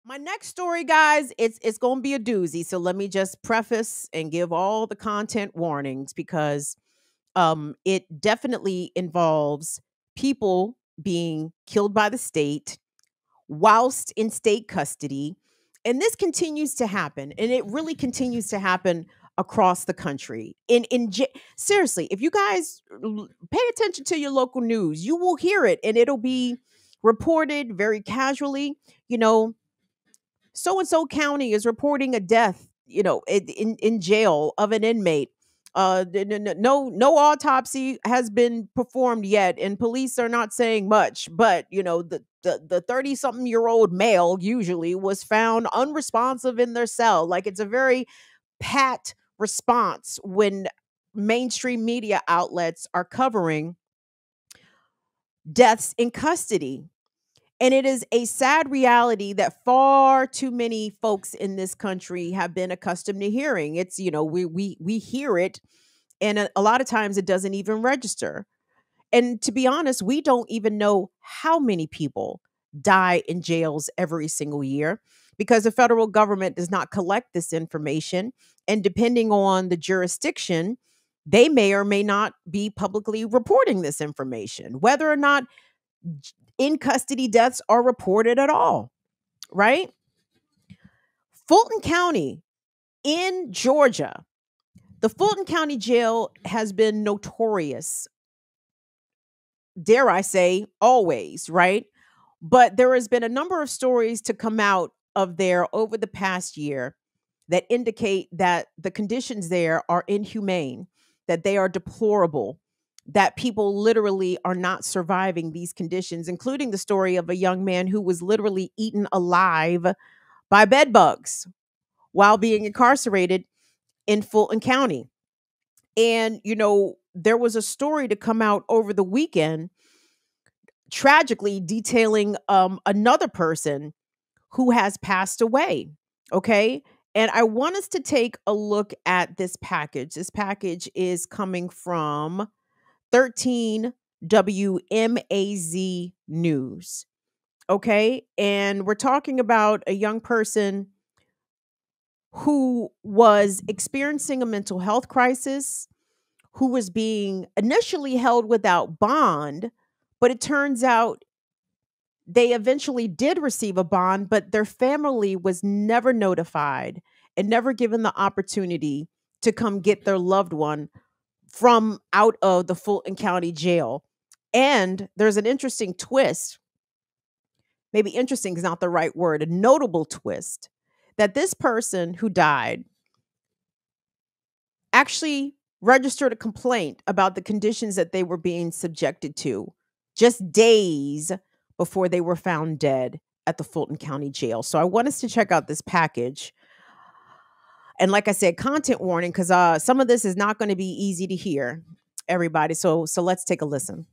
My next story, guys, it's going to be a doozy. So let me just preface and give all the content warnings because it definitely involves people being killed by the state whilst in state custody. And this continues to happen, and it really continues to happen across the country. Seriously, if you guys pay attention to your local news, you will hear it, and it'll be reported very casually. You know, so and so county is reporting a death, in jail of an inmate. No autopsy has been performed yet, and police are not saying much. But the 30-something-year-old male usually was found unresponsive in their cell. Like, it's a very pat response when mainstream media outlets are covering deaths in custody. And it is a sad reality that far too many folks in this country have been accustomed to hearing. It's, we hear it, and a lot of times it doesn't even register. And to be honest, we don't even know how many people die in jails every single year because the federal government does not collect this information. And depending on the jurisdiction, they may or may not be publicly reporting this information, whether or not in custody deaths are reported at all, right? Fulton County in Georgia, the Fulton County jail has been notorious, dare I say, always, right? But there has been a number of stories to come out of there over the past year that indicate that the conditions there are inhumane, that they are deplorable, that people literally are not surviving these conditions, including the story of a young man who was literally eaten alive by bed bugs while being incarcerated in Fulton County. And, there was a story to come out over the weekend, tragically detailing another person who has passed away. Okay. And I want us to take a look at this package. This package is coming from 13 WMAZ News. Okay. And we're talking about a young person who was experiencing a mental health crisis, who was being initially held without bond, but it turns out they eventually did receive a bond, but their family was never notified and never given the opportunity to come get their loved one from out of the Fulton County jail. And there's an interesting twist. Maybe interesting is not the right word, a notable twist, that this person who died actually registered a complaint about the conditions that they were being subjected to just days before they were found dead at the Fulton County jail. So I want us to check out this package. And like I said, content warning, because some of this is not going to be easy to hear, everybody. So let's take a listen.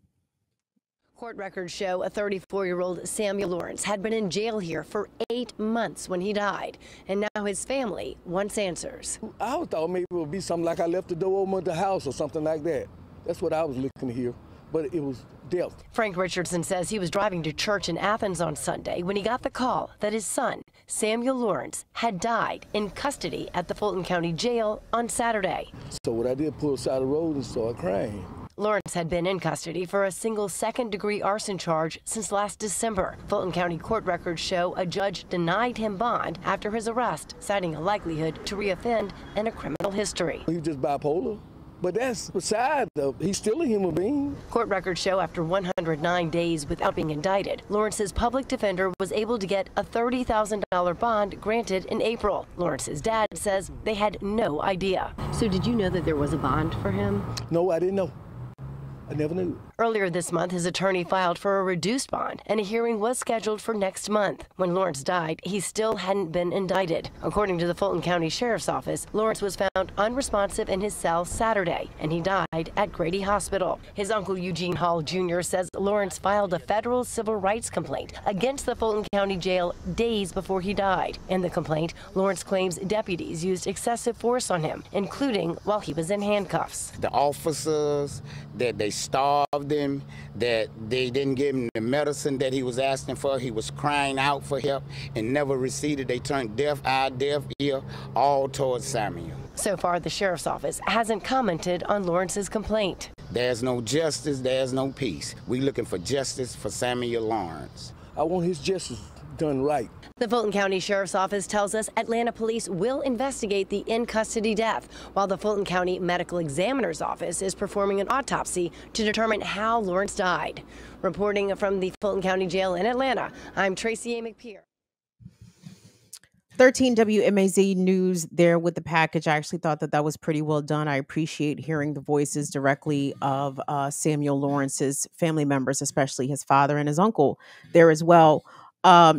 Court records show a 34-year-old Samuel Lawrence had been in jail here for 8 months when he died, and now his family wants answers. I thought maybe it would be something like I left the door open at the house or something like that. That's what I was looking to hear, but it was death. Frank Richardson says he was driving to church in Athens on Sunday when he got the call that his son, Samuel Lawrence, had died in custody at the Fulton County jail on Saturday. So what I did, pull aside the road and start crying. Lawrence had been in custody for a single second-degree arson charge since last December. Fulton County court records show a judge denied him bond after his arrest, citing a likelihood to reoffend and a criminal history. He was just bipolar. But that's beside, though. He's still a human being. Court records show after 109 days without being indicted, Lawrence's public defender was able to get a $30,000 bond granted in April. Lawrence's dad says they had no idea. So did you know that there was a bond for him? No, I didn't know. I never knew. Earlier this month, his attorney filed for a reduced bond, and a hearing was scheduled for next month. When Lawrence died, he still hadn't been indicted. According to the Fulton County Sheriff's Office, Lawrence was found unresponsive in his cell Saturday, and he died at Grady Hospital. His uncle Eugene Hall Jr. says Lawrence filed a federal civil rights complaint against the Fulton County jail days before he died. In the complaint, Lawrence claims deputies used excessive force on him, including while he was in handcuffs. The officers, that they starved them that they didn't give him the medicine that he was asking for. He was crying out for help and never received it. They turned deaf eye, deaf ear, all towards Samuel. So far, the sheriff's office hasn't commented on Lawrence's complaint. There's no justice, there's no peace. We're looking for justice for Samuel Lawrence. I want his justice done right. The Fulton County Sheriff's Office tells us Atlanta police will investigate the in-custody death, while the Fulton County Medical Examiner's Office is performing an autopsy to determine how Lawrence died. Reporting from the Fulton County Jail in Atlanta, I'm Tracy A. McPeer. 13 WMAZ News there with the package. I actually thought that was pretty well done. I appreciate hearing the voices directly of Samuel Lawrence's family members, especially his father and his uncle there as well.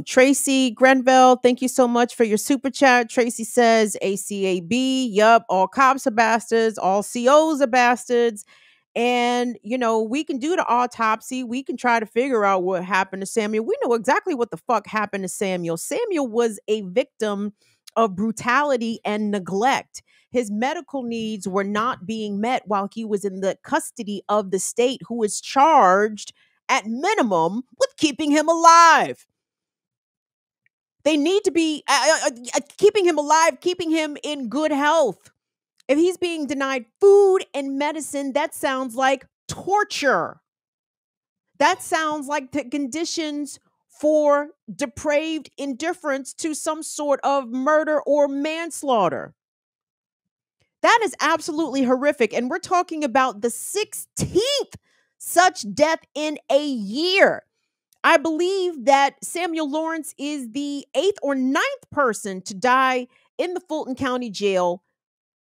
Tracy Grenville, thank you so much for your super chat. Tracy says ACAB, yup, all cops are bastards, all COs are bastards. And, you know, we can do the autopsy. We can try to figure out what happened to Samuel. We know exactly what the fuck happened to Samuel. Samuel was a victim of brutality and neglect. His medical needs were not being met while he was in the custody of the state, who is charged at minimum with keeping him alive. They need to be keeping him alive, keeping him in good health. If he's being denied food and medicine, that sounds like torture. That sounds like the conditions for depraved indifference to some sort of murder or manslaughter. That is absolutely horrific. And we're talking about the 16th such death in a year. I believe that Samuel Lawrence is the 8th or 9th person to die in the Fulton County Jail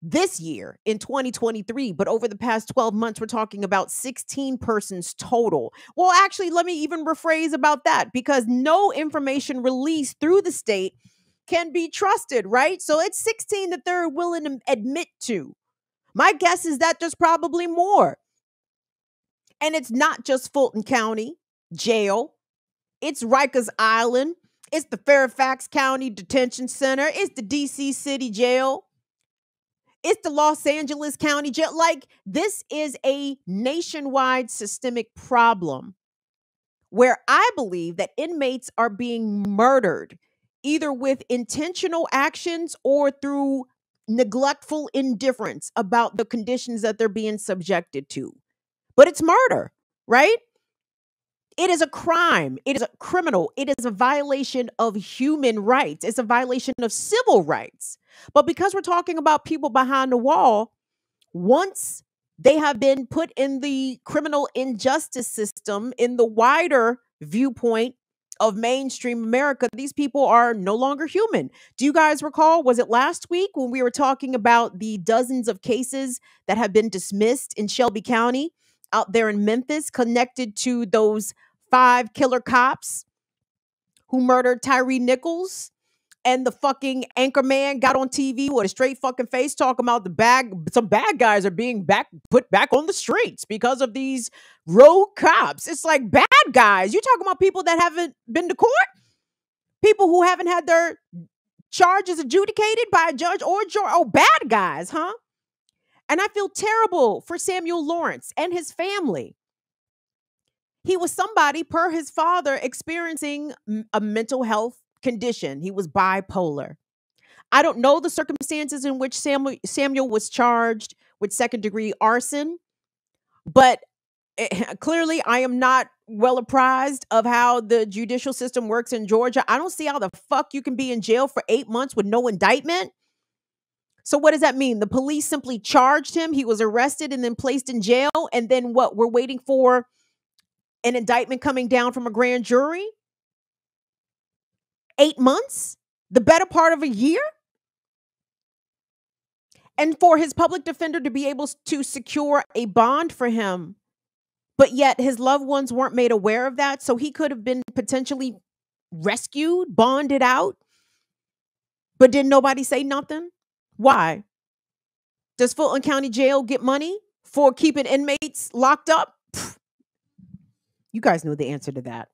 this year in 2023. But over the past 12 months, we're talking about 16 persons total. Well, actually, let me even rephrase about that, because no information released through the state can be trusted, right? So it's 16 that they're willing to admit to. My guess is that there's probably more. And it's not just Fulton County Jail. It's Rikers Island. It's the Fairfax County Detention Center. It's the DC City Jail. It's the Los Angeles County Jail. Like, this is a nationwide systemic problem where I believe that inmates are being murdered, either with intentional actions or through neglectful indifference about the conditions that they're being subjected to. But it's murder, right? It is a crime. It is a criminal. It is a violation of human rights. It's a violation of civil rights. But because we're talking about people behind the wall, once they have been put in the criminal injustice system, in the wider viewpoint of mainstream America, these people are no longer human. Do you guys recall, was it last week when we were talking about the dozens of cases that have been dismissed in Shelby County out there in Memphis, connected to those 5 killer cops who murdered Tyree Nichols? And the fucking anchor man got on TV with a straight fucking face talking about some bad guys are being put back on the streets because of these rogue cops. It's like, bad guys. You're talking about people that haven't been to court? People who haven't had their charges adjudicated by a judge or jury? Oh, bad guys, huh? And I feel terrible for Samuel Lawrence and his family. He was somebody, per his father, experiencing a mental health condition. He was bipolar. I don't know the circumstances in which Samuel was charged with second-degree arson, but clearly I am not well apprised of how the judicial system works in Georgia. I don't see how the fuck you can be in jail for 8 months with no indictment. So what does that mean? The police simply charged him. He was arrested and then placed in jail. And then what? We're waiting for an indictment coming down from a grand jury? 8 months? The better part of a year? And for his public defender to be able to secure a bond for him, but yet his loved ones weren't made aware of that, so he could have been potentially rescued, bonded out, but didn't nobody say nothing? Why? Does Fulton County Jail get money for keeping inmates locked up? Pfft. You guys know the answer to that.